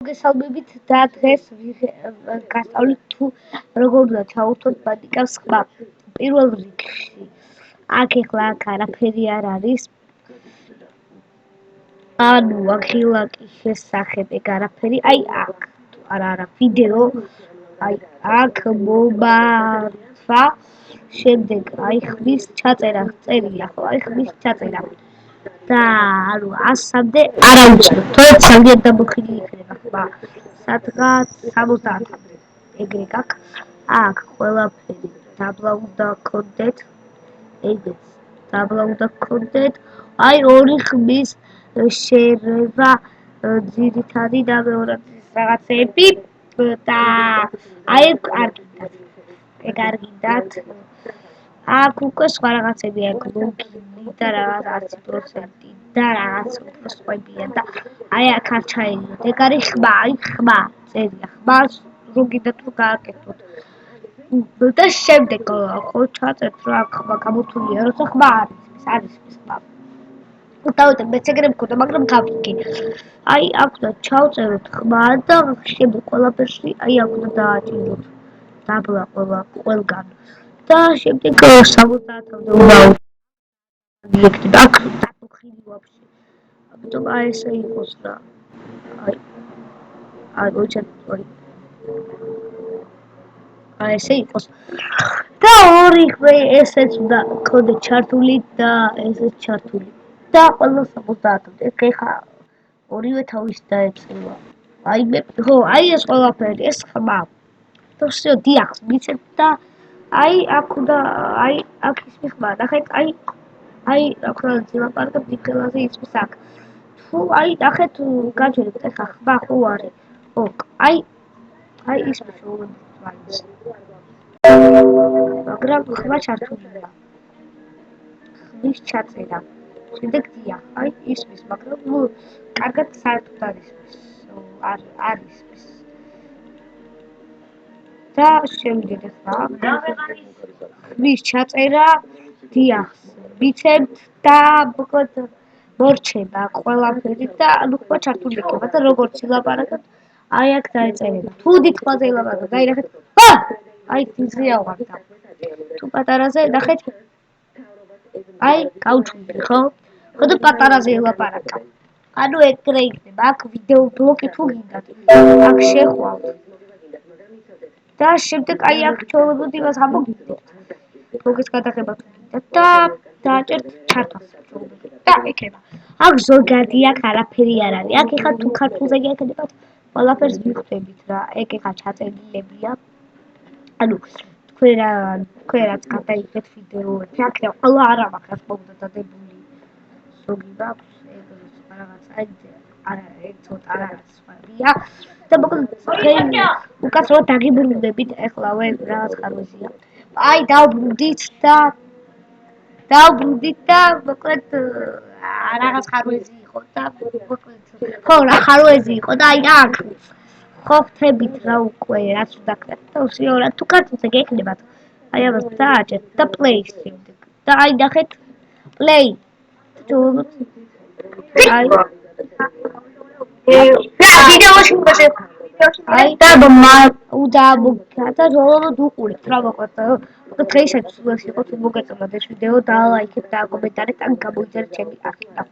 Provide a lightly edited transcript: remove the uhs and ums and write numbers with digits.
მოგესალმებით და დღეს გასწავლით თუ როგორ უნდა ჩაუშვოთ ბანიკავს ხმა. პირველ რიგში აქ არაფერი არ არის. ანუ აღილაკის შესახებ ეგ არაფერი, აქ არა ვიდეო, აქ მომართვა, შემდეგ ხმის ჩაწერა წერია, ხო, ხმის ჩაწერა. და ანუ 100-მდე არა უჩნდებთ, თორემ ძალიან დამოხილი იქნება ხმა. სადღაც 70-მდე. ეგრე გაქვს. აქ ყველაფერი დაბლა უნდა გქონდეთ. ეგეც დაბლა უნდა გქონდეთ. ორი ხმის შერევა, ძირითადი და მეორადი რაღაცები და კარგიდათ. ეგ არ გინდათ. აქ უკვე სხვა რაღაცები აქვს, ლოგინი და რაღაც 100% და რაღაც უფრო სხვებია და აქ არ ჩაერიდოთ. ეგ არის ხმა, ხმა წერია. ხმას რო გინდათ რომ გააკეთოთ. და შემდეგ ხო ჩაწერთ რა ხმა გამოთვლია, როცა ხმა არის ხმა. დავით მეც ეგრე მქონდა, მაგრამ გავიგე. აქ უნდა ჩავწეროთ ხმა და შემდეგ ყველაფერში აქ უნდა დააჭიროთ. დაბლა ყველგან. და შემდეგ 70-მდე უნდა იქნება. აქ დამოხილი ვაფშე. ამიტომ ესე იყოს რა. ესე იყოს. და ორი ხმე ესეც უნდა გქონდეთ ჩართული და ესეც ჩართული. და ყველა 70-მდე. ეხა ორივე თავის დაეწევა. ეს ყველაფერი, ეს ხმა. და всё, დიახ, მიცემ და აქ უნდა აქ ისმის ხმა. ნახეთ, აქ რა ლაპარაკობ დიდხილაზე ისმის აქ. თუ ნახეთ, გაჩვენებთ ეხა ხმა ხო არის. ხო, ისმის მაინც. მაგრამ ხმა ჩართულია. ხმის ჩაწერა. შემდეგ დიახ, ისმის, მაგრამ კარგად საერთოდ არ ისმის. არ ისმის. და შემდეგ ეხლა ხმის ჩაწერა, დიახ, მიცემთ და მოკლედ მორჩება ყველაფერი და ხმა ჩართული იქნება და როგორც ილაპარაკებთ, აქ დაეწერება. თუ დიდ ხმაზე ილაპარაკებთ, ნახეთ. ძვია ავღარდა. თუ პატარაზე, ნახეთ. გავჩვენე, ხო? ხო და პატარაზე ელაპარაკა. ანუ ეგრე იქნება. აქ ვიდეო ბლოკი თუ გინდათ, აქ შეხვალთ. და შემდეგ აქ ჩავებოთ იმას ამოგიდეთ. ბლოგის გადაღება თუ გინდათ და დააჭერთ ჩართვას. და იქნება. აქ ზოგადი აქ არაფერი არ არის. აქ ეხლა თუ ქართულზე გეკეთებათ, ყველაფერს მიხვდებით რა. ეგ ეხლა ჩაწერილებია. ანუ თქვენ რაც გადაიღეთ ვიდეოები, აქ ყველა არა მაქვს მოგდა დადებული. ზოგი მაქვს, რაღაცა არა, ცოტა რაღაც სხვაია. და მოკლედ თქვენ უკაცრავად დაგიბრუნდებით ეხლავე რაღაც ხარვეზია. დავბრუნდით და მოკლედ რაღაც ხარვეზი იყო და მოკლედ ხო რა ხარვეზი იყო და აქ ხო ხთებით რა უკვე რაც უნდა გქნათ და всё რა თუ ქართულზე გეკნებათ ამას დააჭერთ და play შემდეგ და ნახეთ play ვიდეოში და უყურებთ რა მოკლედ დღეისათვის იყო თუ მოგეწონათ ეს ვიდეო და ლაიქეთ და კომენტარით ან გამოიწერეთ ჩემი არხი.